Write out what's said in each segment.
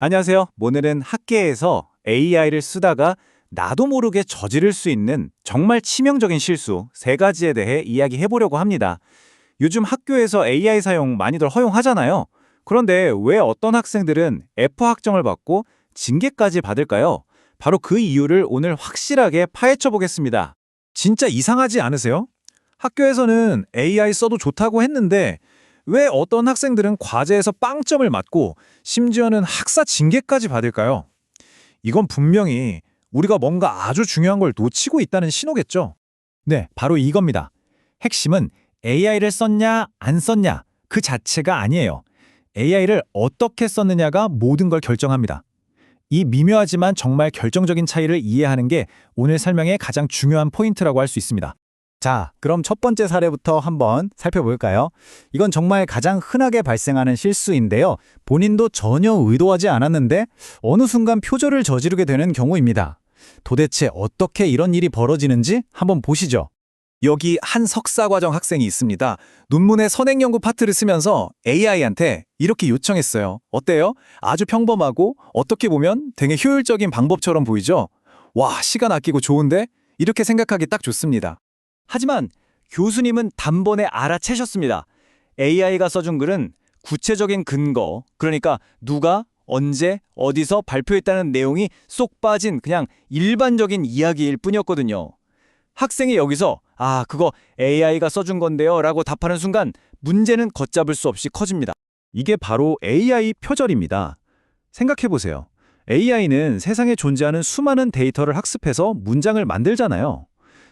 안녕하세요. 오늘은 학계에서 AI를 쓰다가 나도 모르게 저지를 수 있는 정말 치명적인 실수 3가지에 대해 이야기해 보려고 합니다. 요즘 학교에서 AI 사용 많이들 허용하잖아요. 그런데 왜 어떤 학생들은 F 학점을 받고 징계까지 받을까요? 바로 그 이유를 오늘 확실하게 파헤쳐 보겠습니다. 진짜 이상하지 않으세요? 학교에서는 AI 써도 좋다고 했는데 왜 어떤 학생들은 과제에서 빵점을 맞고 심지어는 학사 징계까지 받을까요? 이건 분명히 우리가 뭔가 아주 중요한 걸 놓치고 있다는 신호겠죠? 네, 바로 이겁니다. 핵심은 AI를 썼냐, 안 썼냐, 그 자체가 아니에요. AI를 어떻게 썼느냐가 모든 걸 결정합니다. 이 미묘하지만 정말 결정적인 차이를 이해하는 게 오늘 설명의 가장 중요한 포인트라고 할 수 있습니다. 자, 그럼 첫 번째 사례부터 한번 살펴볼까요? 이건 정말 가장 흔하게 발생하는 실수인데요. 본인도 전혀 의도하지 않았는데 어느 순간 표절을 저지르게 되는 경우입니다. 도대체 어떻게 이런 일이 벌어지는지 한번 보시죠. 여기 한 석사과정 학생이 있습니다. 논문의 선행연구 파트를 쓰면서 AI한테 이렇게 요청했어요. 어때요? 아주 평범하고 어떻게 보면 되게 효율적인 방법처럼 보이죠? 와, 시간 아끼고 좋은데? 이렇게 생각하기 딱 좋습니다. 하지만 교수님은 단번에 알아채셨습니다. AI가 써준 글은 구체적인 근거, 그러니까 누가, 언제, 어디서 발표했다는 내용이 쏙 빠진 그냥 일반적인 이야기일 뿐이었거든요. 학생이 여기서 그거 AI가 써준 건데요 라고 답하는 순간 문제는 걷잡을 수 없이 커집니다. 이게 바로 AI 표절입니다. 생각해보세요. AI는 세상에 존재하는 수많은 데이터를 학습해서 문장을 만들잖아요.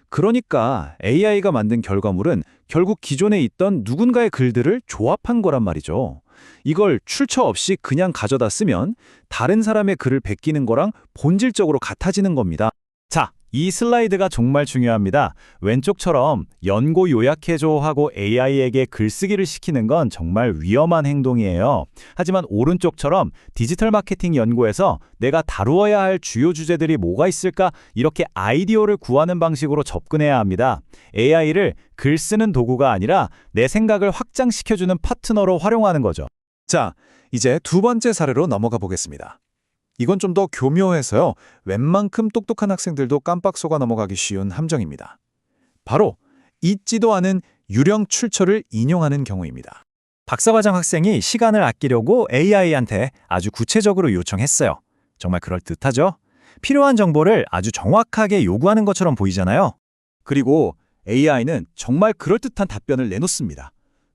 그러니까 AI가 만든 결과물은 결국 기존에 있던 누군가의 글들을 조합한 거란 말이죠. 이걸 출처 없이 그냥 가져다 쓰면 다른 사람의 글을 베끼는 거랑 본질적으로 같아지는 겁니다. 자, 이 슬라이드가 정말 중요합니다. 왼쪽처럼 연고 요약해줘 하고 AI에게 글쓰기를 시키는 건 정말 위험한 행동이에요. 하지만 오른쪽처럼 디지털 마케팅 연구에서 내가 다루어야 할 주요 주제들이 뭐가 있을까 이렇게 아이디어를 구하는 방식으로 접근해야 합니다. AI를 글 쓰는 도구가 아니라 내 생각을 확장시켜주는 파트너로 활용하는 거죠. 자, 이제 두 번째 사례로 넘어가 보겠습니다. 이건 좀 더 교묘해서요. 웬만큼 똑똑한 학생들도 깜빡 속아 넘어가기 쉬운 함정입니다. 바로 있지도 않은 유령 출처를 인용하는 경우입니다. 박사과정 학생이 시간을 아끼려고 AI한테 아주 구체적으로 요청했어요. 정말 그럴듯하죠? 필요한 정보를 아주 정확하게 요구하는 것처럼 보이잖아요. 그리고 AI는 정말 그럴듯한 답변을 내놓습니다.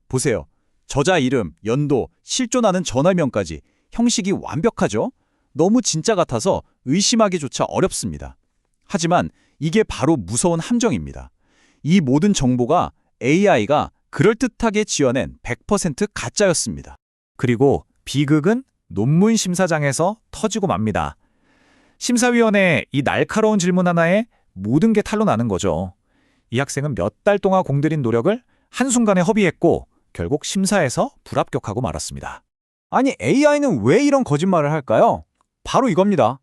보세요. 저자 이름, 연도, 실존하는 전화명까지 형식이 완벽하죠? 너무 진짜 같아서 의심하기조차 어렵습니다. 하지만 이게 바로 무서운 함정입니다. 이 모든 정보가 AI가 그럴듯하게 지어낸 100% 가짜였습니다. 그리고 비극은 논문 심사장에서 터지고 맙니다. 심사위원의 이 날카로운 질문 하나에 모든 게 탄로 나는 거죠. 이 학생은 몇 달 동안 공들인 노력을 한순간에 허비했고 결국 심사에서 불합격하고 말았습니다. 아니 AI는 왜 이런 거짓말을 할까요? 바로 이겁니다.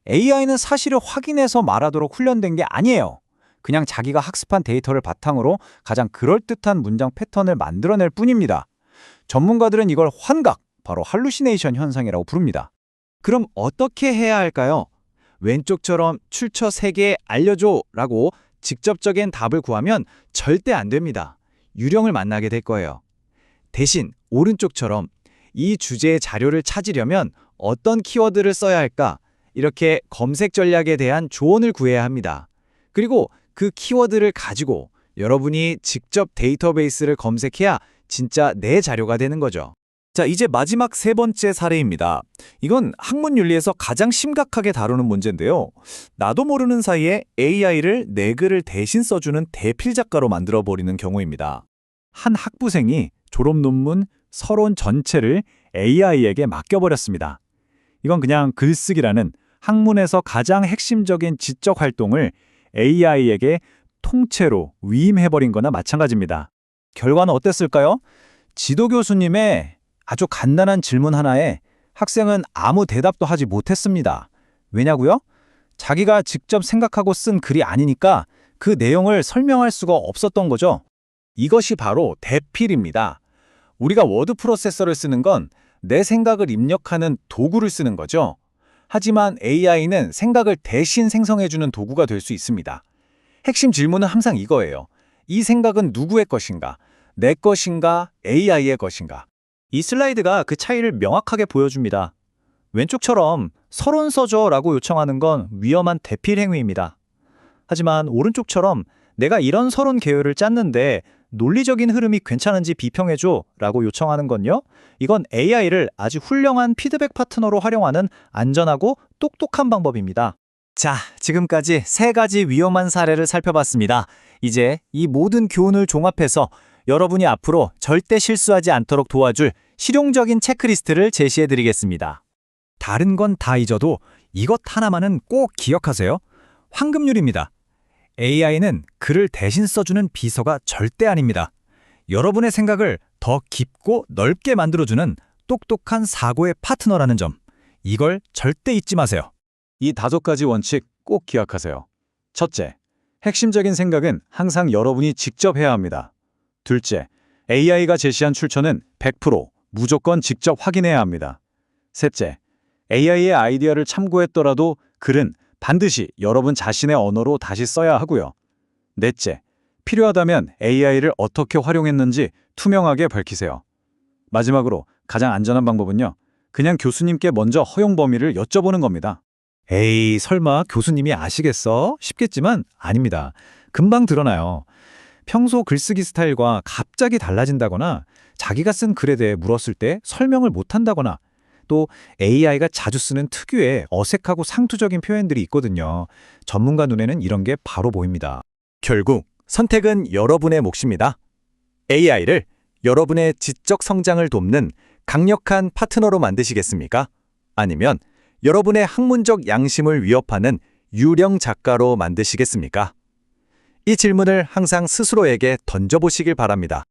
AI는 사실을 확인해서 말하도록 훈련된 게 아니에요. 그냥 자기가 학습한 데이터를 바탕으로 가장 그럴듯한 문장 패턴을 만들어낼 뿐입니다. 전문가들은 이걸 환각, 바로 할루시네이션 현상이라고 부릅니다. 그럼 어떻게 해야 할까요? 왼쪽처럼 출처 3개 알려줘 라고 직접적인 답을 구하면 절대 안 됩니다. 유령을 만나게 될 거예요. 대신 오른쪽처럼 이 주제의 자료를 찾으려면 어떤 키워드를 써야 할까? 이렇게 검색 전략에 대한 조언을 구해야 합니다. 그리고 그 키워드를 가지고 여러분이 직접 데이터베이스를 검색해야 진짜 내 자료가 되는 거죠. 자, 이제 마지막 3번째 사례입니다. 이건 학문 윤리에서 가장 심각하게 다루는 문제인데요. 나도 모르는 사이에 AI를 내 글을 대신 써주는 대필 작가로 만들어버리는 경우입니다. 한 학부생이 졸업 논문 서론 전체를 AI에게 맡겨버렸습니다. 이건 그냥 글쓰기라는 학문에서 가장 핵심적인 지적 활동을 AI에게 통째로 위임해버린 거나 마찬가지입니다. 결과는 어땠을까요? 지도 교수님의 아주 간단한 질문 하나에 학생은 아무 대답도 하지 못했습니다. 왜냐고요? 자기가 직접 생각하고 쓴 글이 아니니까 그 내용을 설명할 수가 없었던 거죠. 이것이 바로 대필입니다. 우리가 워드 프로세서를 쓰는 건 내 생각을 입력하는 도구를 쓰는 거죠. 하지만 AI는 생각을 대신 생성해주는 도구가 될 수 있습니다. 핵심 질문은 항상 이거예요. 이 생각은 누구의 것인가? 내 것인가? AI의 것인가? 이 슬라이드가 그 차이를 명확하게 보여줍니다. 왼쪽처럼 서론 써줘라고 요청하는 건 위험한 대필 행위입니다. 하지만 오른쪽처럼 내가 이런 서론 개요를 짰는데 논리적인 흐름이 괜찮은지 비평해줘라고 요청하는 건요. 이건 AI를 아주 훌륭한 피드백 파트너로 활용하는 안전하고 똑똑한 방법입니다. 자, 지금까지 3가지 위험한 사례를 살펴봤습니다. 이제 이 모든 교훈을 종합해서 여러분이 앞으로 절대 실수하지 않도록 도와줄 실용적인 체크리스트를 제시해드리겠습니다. 다른 건 다 잊어도 이것 하나만은 꼭 기억하세요. 황금률입니다. AI는 글을 대신 써주는 비서가 절대 아닙니다. 여러분의 생각을 더 깊고 넓게 만들어주는 똑똑한 사고의 파트너라는 점, 이걸 절대 잊지 마세요. 이 5가지 원칙 꼭 기억하세요. 첫째, 핵심적인 생각은 항상 여러분이 직접 해야 합니다. 둘째, AI가 제시한 출처는 100% 무조건 직접 확인해야 합니다. 셋째, AI의 아이디어를 참고했더라도 글은 반드시 여러분 자신의 언어로 다시 써야 하고요. 넷째, 필요하다면 AI를 어떻게 활용했는지 투명하게 밝히세요. 마지막으로 가장 안전한 방법은요. 그냥 교수님께 먼저 허용 범위를 여쭤보는 겁니다. 에이, 설마 교수님이 아시겠어? 싶겠지만 아닙니다. 금방 드러나요. 평소 글쓰기 스타일과 갑자기 달라진다거나 자기가 쓴 글에 대해 물었을 때 설명을 못한다거나 또 AI가 자주 쓰는 특유의 어색하고 상투적인 표현들이 있거든요. 전문가 눈에는 이런 게 바로 보입니다. 결국 선택은 여러분의 몫입니다. AI를 여러분의 지적 성장을 돕는 강력한 파트너로 만드시겠습니까? 아니면 여러분의 학문적 양심을 위협하는 유령 작가로 만드시겠습니까? 이 질문을 항상 스스로에게 던져보시길 바랍니다.